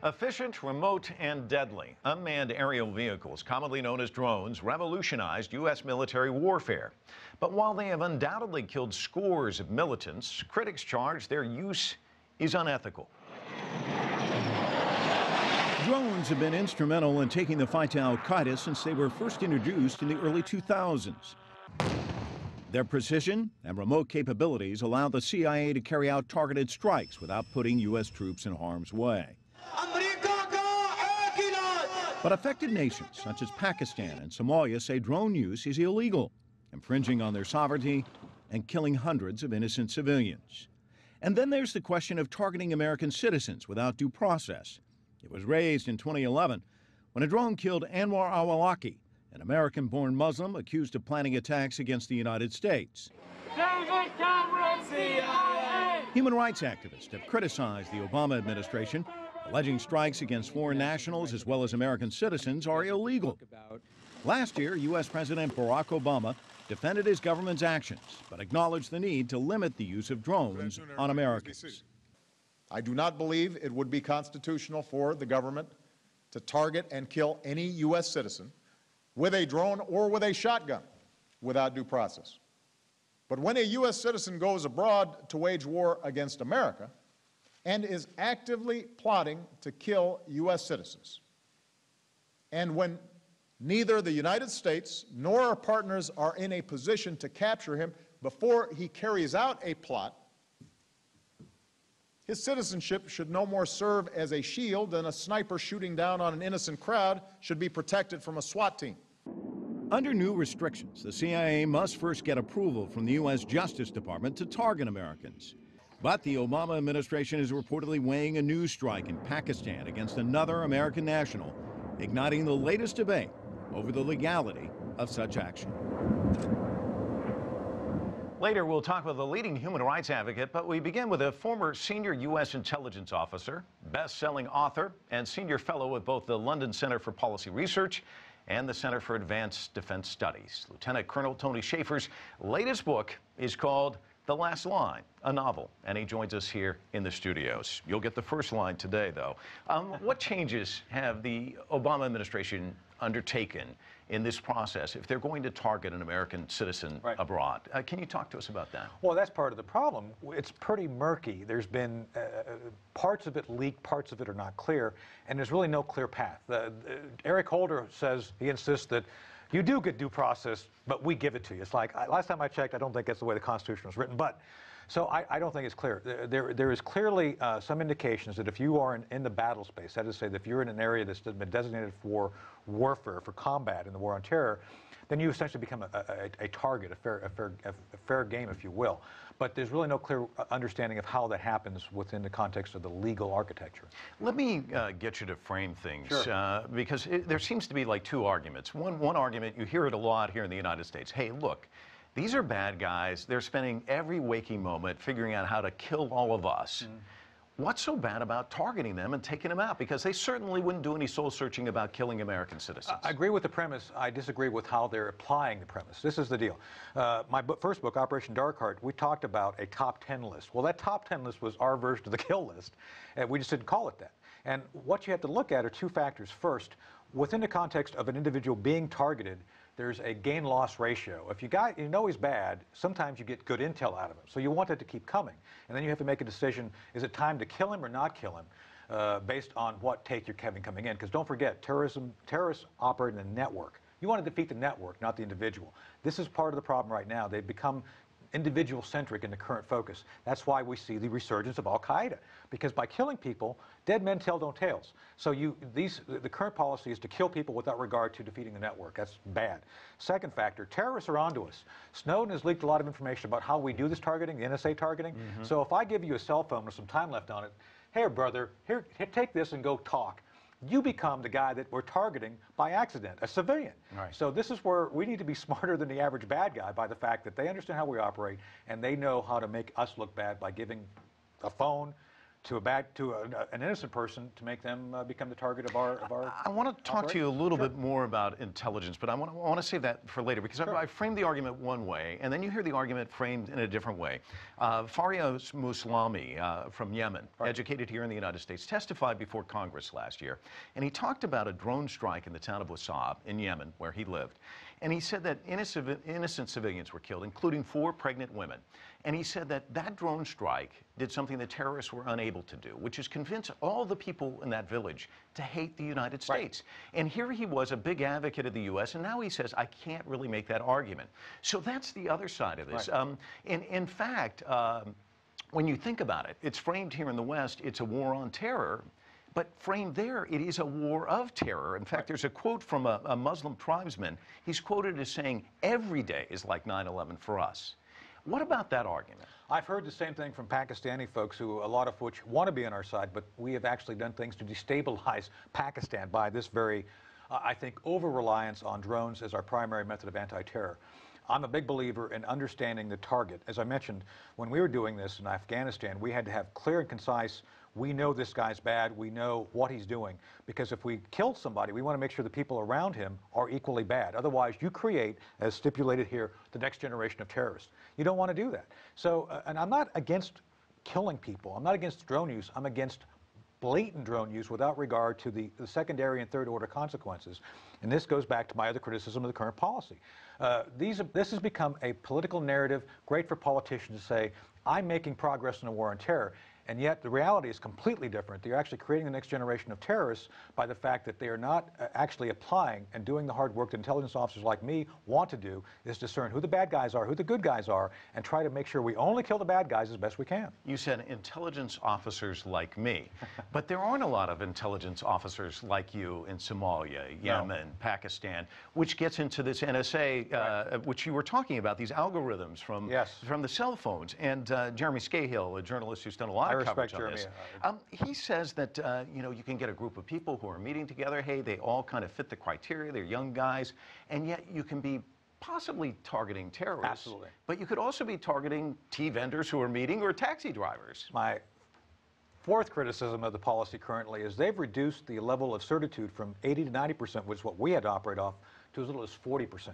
Efficient, remote, and deadly, unmanned aerial vehicles, commonly known as drones, revolutionized U.S. military warfare. But while they have undoubtedly killed scores of militants, critics charge their use is unethical. Drones have been instrumental in taking the fight to al-Qaeda since they were first introduced in the early 2000s. Their precision and remote capabilities allow the CIA to carry out targeted strikes without putting U.S. troops in harm's way. But affected nations such as Pakistan and Somalia say drone use is illegal, infringing on their sovereignty and killing hundreds of innocent civilians. And then there's the question of targeting American citizens without due process. It was raised in 2011 when a drone killed Anwar al-Awlaki, an American-born Muslim accused of planning attacks against the United States. David Cameron, CIA! Human rights activists have criticized the Obama administration, alleging strikes against foreign nationals as well as American citizens are illegal. Last year, U.S. President Barack Obama defended his government's actions, but acknowledged the need to limit the use of drones on Americans. I do not believe it would be constitutional for the government to target and kill any U.S. citizen with a drone or with a shotgun without due process. But when a U.S. citizen goes abroad to wage war against America and is actively plotting to kill U.S. citizens, and when neither the United States nor our partners are in a position to capture him before he carries out a plot, his citizenship should no more serve as a shield than a sniper shooting down on an innocent crowd should be protected from a SWAT team. Under new restrictions, the CIA must first get approval from the U.S. Justice Department to target Americans. But the Obama administration is reportedly weighing a new strike in Pakistan against another American national, igniting the latest debate over the legality of such action. Later, we'll talk with a leading human rights advocate, but we begin with a former senior U.S. intelligence officer, best-selling author, and senior fellow at both the London Center for Policy Research and the Center for Advanced Defense Studies. Lt Col Tony Schaffer's latest book is called The Last Line, a novel, and he joins us here in the studios. You'll get the first line today, though. What changes have the Obama administration undertaken in this process if they're going to target an American citizen abroad? Can you talk to us about that? Well, that's part of the problem. It's pretty murky. There's been parts of it leaked, parts of it are not clear, and there's really no clear path. Eric Holder says, he insists that you do get due process, but we give it to you. It's like, last time I checked, I don't think that's the way the Constitution was written, but so I don't think it's clear. There is clearly some indications that if you are in the battle space, that is to say that if you're in an area that's been designated for warfare, for combat in the war on terror, then you essentially become a target, a fair game, if you will. But there's really no clear understanding of how that happens within the context of the legal architecture. Let me get you to frame things, sure. Because there seems to be like two arguments. One argument, you hear it a lot here in the United States. Hey, look, these are bad guys. They're spending every waking moment figuring out how to kill all of us. What's so bad about targeting them and taking them out? Because they certainly wouldn't do any soul searching about killing American citizens. I agree with the premise. I disagree with how they're applying the premise. This is the deal. My first book, Operation Dark Heart, we talked about a top 10 list. Well, that top 10 list was our version of the kill list, and we just didn't call it that. And what you have to look at are two factors. First, within the context of an individual being targeted, there's a gain-loss ratio. If you know he's bad, sometimes you get good intel out of him. So you want that to keep coming. And then you have to make a decision, is it time to kill him or not kill him, based on what take you're having coming in. Because don't forget, terrorists operate in a network. You want to defeat the network, not the individual. This is part of the problem right now. They've become individual-centric in the current focus. That's why we see the resurgence of al-Qaeda. Because by killing people, dead men tell no tales. So the current policy is to kill people without regard to defeating the network. That's bad. Second factor, terrorists are onto us. Snowden has leaked a lot of information about how we do this targeting, the NSA targeting. So if I give you a cell phone with some time left on it, hey, brother, here, take this and go talk. You become the guy that we're targeting by accident, a civilian. Right. So this is where we need to be smarter than the average bad guy by the fact that they understand how we operate and they know how to make us look bad by giving a phone, an innocent person to make them become the target of our I want to talk to you a little bit more about intelligence, but I want to save that for later because I framed the argument one way, and then you hear the argument framed in a different way. Farias Muslimi from Yemen, educated here in the United States, testified before Congress last year, and he talked about a drone strike in the town of Wasab in Yemen, where he lived. And he said that innocent civilians were killed, including 4 pregnant women. And he said that that drone strike did something the terrorists were unable to do, which is convince all the people in that village to hate the United States. And here he was, a big advocate of the U.S., and now he says, I can't really make that argument. So that's the other side of this. In fact, when you think about it, it's framed here in the West, it's a war on terror. But framed there, it is a war of terror. In fact, there's a quote from a Muslim tribesman. He's quoted as saying, every day is like 9/11 for us. What about that argument? I've heard the same thing from Pakistani folks, who a lot of which want to be on our side, but we have actually done things to destabilize Pakistan by this very, I think, over-reliance on drones as our primary method of anti-terror. I'm a big believer in understanding the target. As I mentioned, when we were doing this in Afghanistan, we had to have clear and concise, we know this guy's bad, we know what he's doing. Because if we kill somebody, we want to make sure the people around him are equally bad. Otherwise, you create, as stipulated here, the next generation of terrorists. You don't want to do that. So, and I'm not against killing people. I'm not against drone use. I'm against blatant drone use without regard to the secondary and third order consequences. And this goes back to my other criticism of the current policy. This has become a political narrative, great for politicians to say, I'm making progress in the war on terror. And yet the reality is completely different. They're actually creating the next generation of terrorists by the fact that they are not actually applying and doing the hard work that intelligence officers like me want to do, is discern who the bad guys are, who the good guys are, and try to make sure we only kill the bad guys as best we can. You said intelligence officers like me, but there aren't a lot of intelligence officers like you in Somalia, Yemen, Pakistan, which gets into this NSA, which you were talking about, these algorithms from the cell phones. And Jeremy Scahill, a journalist who's done a lot of coverage on this, he says that you know, you can get a group of people who are meeting together. Hey, they all kind of fit the criteria. They're young guys, and yet you can be possibly targeting terrorists. Absolutely. But you could also be targeting tea vendors who are meeting or taxi drivers. My fourth criticism of the policy currently is they've reduced the level of certitude from 80 to 90%, which is what we had to operate off, to as little as 40%.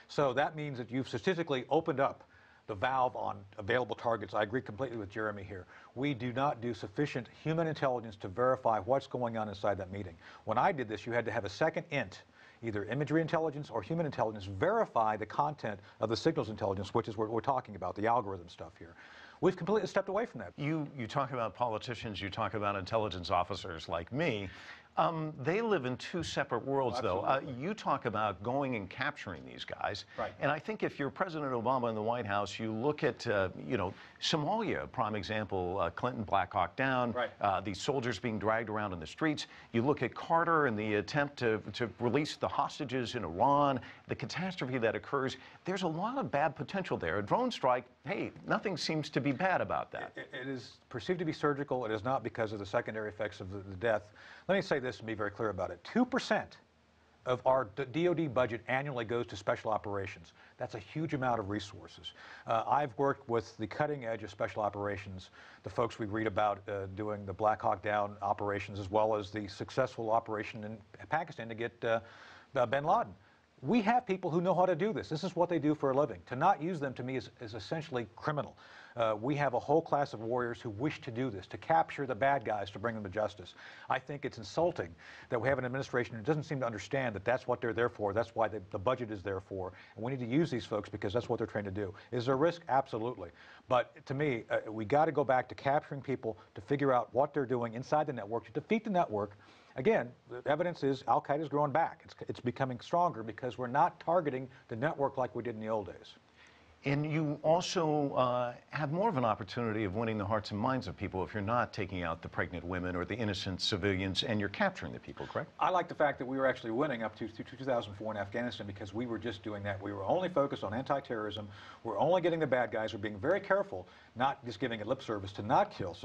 So that means that you've statistically opened up the valve on available targets. I agree completely with Jeremy here. We do not do sufficient human intelligence to verify what's going on inside that meeting. When I did this, you had to have a second int, either imagery intelligence or human intelligence, verify the content of the signals intelligence, which is what we're talking about, the algorithm stuff here. We've completely stepped away from that. You talk about politicians, you talk about intelligence officers like me. They live in two separate worlds, though. You talk about going and capturing these guys. Right. And I think if you're President Obama in the White House, you look at, you know, Somalia, a prime example, Clinton Black Hawk Down, these soldiers being dragged around in the streets. You look at Carter and the attempt to release the hostages in Iran, the catastrophe that occurs. There's a lot of bad potential there. A drone strike, hey, nothing seems to be bad about that. It is perceived to be surgical. It is not because of the secondary effects of the death. Let me say this and be very clear about it. 2% of our DoD budget annually goes to special operations. That's a huge amount of resources. I've worked with the cutting edge of special operations, the folks we read about doing the Black Hawk Down operations, as well as the successful operation in Pakistan to get bin Laden. We have people who know how to do this. This is what they do for a living. To not use them, to me, is essentially criminal. We have a whole class of warriors who wish to do this, to capture the bad guys, to bring them to justice. I think it's insulting that we have an administration who doesn't seem to understand that that's what they're there for, that's why the budget is there for, and we need to use these folks because that's what they're trained to do. Is there a risk? Absolutely. But to me, we got to go back to capturing people, to figure out what they're doing inside the network, to defeat the network. Again, the evidence is Al-Qaeda's growing back. It's becoming stronger because we're not targeting the network like we did in the old days. And you also have more of an opportunity of winning the hearts and minds of people if you're not taking out the pregnant women or the innocent civilians and you're capturing the people, correct? I like the fact that we were actually winning up to 2004 in Afghanistan because we were just doing that. We were only focused on anti-terrorism. We're only getting the bad guys. We're being very careful, not just giving it lip service, to not kill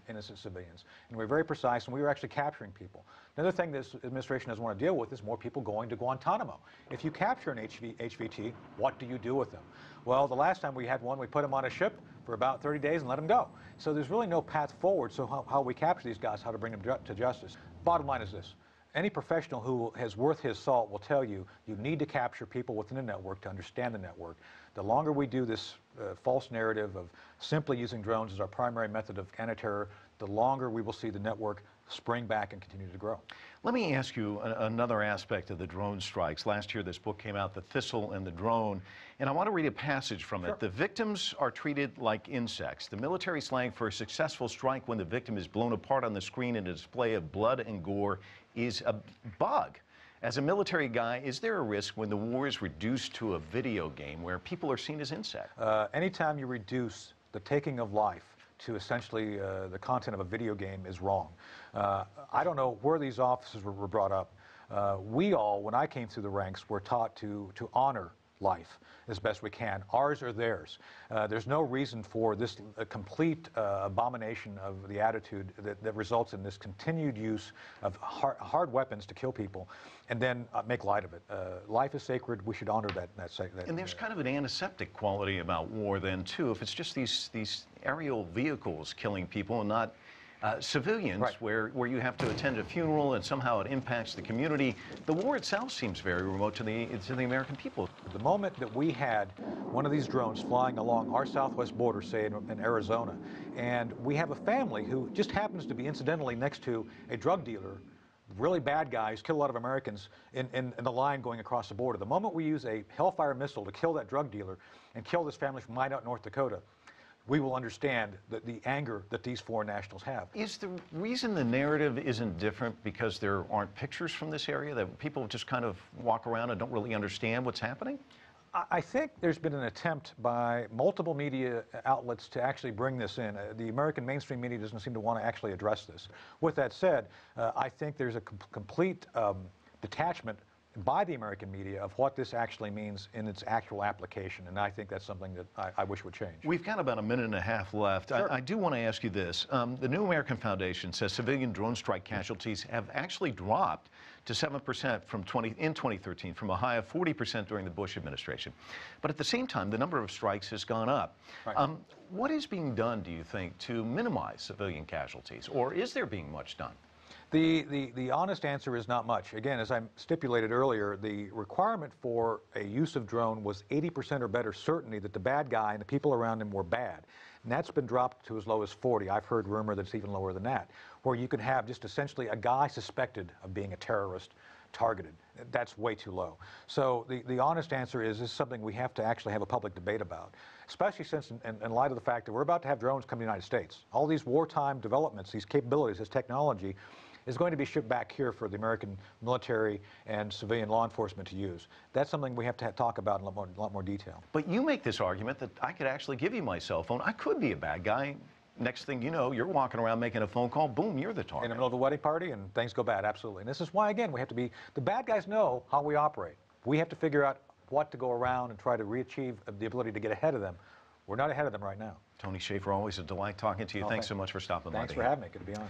innocent civilians. And we're very precise, and we were actually capturing people. Another thing this administration doesn't want to deal with is more people going to Guantanamo. If you capture an HVT, what do you do with them? Well, the last time we had one, we put them on a ship, for about 30 days and let them go. So there's really no path forward. So how we capture these guys, how to bring them to justice. Bottom line is this. Any professional who has worth his salt will tell you you need to capture people within the network to understand the network. The longer we do this false narrative of simply using drones as our primary method of anti-terror, the longer we will see the network spring back and continue to grow. Let me ask you another aspect of the drone strikes. Last year, this book came out, The Thistle and the Drone, and I want to read a passage from it. The victims are treated like insects. The military slang for a successful strike when the victim is blown apart on the screen in a display of blood and gore is a bug. As a military guy, is there a risk when the war is reduced to a video game where people are seen as insects? Anytime you reduce the taking of life to essentially the content of a video game is wrong. I don't know where these officers were brought up. We all, when I came through the ranks, were taught to honor life as best we can, ours or theirs. There's no reason for this complete abomination of the attitude that results in this continued use of hard weapons to kill people and then make light of it. Life is sacred. We should honor that. And there's kind of an antiseptic quality about war then, too. If it's just these aerial vehicles killing people and not civilians, right, where you have to attend a funeral and somehow it impacts the community. The war itself seems very remote to the American people. The moment that we had one of these drones flying along our southwest border, say in Arizona, and we have a family who just happens to be incidentally next to a drug dealer, really bad guy who's killed a lot of Americans in the line going across the border. The moment we use a Hellfire missile to kill that drug dealer and kill this family from Minot, North Dakota, we will understand the anger that these foreign nationals have. Is the reason the narrative isn't different because there aren't pictures from this area, that people just kind of walk around and don't really understand what's happening? I think there's been an attempt by multiple media outlets to actually bring this in. The American mainstream media doesn't seem to want to actually address this. With that said, I think there's a complete detachment by the American media of what this actually means in its actual application, and I think that's something that I wish would change. We've got about a minute and a half left. Sure. I do want to ask you this. The New American Foundation says civilian drone strike casualties have actually dropped to 7% in 2013 from a high of 40% during the Bush administration. But at the same time, the number of strikes has gone up. Right. What is being done, do you think, to minimize civilian casualties, or is there being much done? The honest answer is not much. Again, as I stipulated earlier, the requirement for a use of drone was 80% or better certainty that the bad guy and the people around him were bad. And that's been dropped to as low as 40. I've heard rumor that it's even lower than that, where you can have just essentially a guy suspected of being a terrorist targeted. That's way too low. So the honest answer is this is something we have to actually have a public debate about, especially since in light of the fact that we're about to have drones come to the United States. All these wartime developments, these capabilities, this technology, is going to be shipped back here for the American military and civilian law enforcement to use. That's something we have to talk about in a lot more detail. But you make this argument that I could actually give you my cell phone. I could be a bad guy. Next thing you know, you're walking around making a phone call, boom, you're the target. In the middle of a wedding party and things go bad, absolutely. And this is why, again, we have to be, the bad guys know how we operate. We have to figure out what to go around and try to achieve the ability to get ahead of them. We're not ahead of them right now. Tony Schaeffer, always a delight talking to you. Thanks so much for stopping by. Thanks for having me. Good to be on.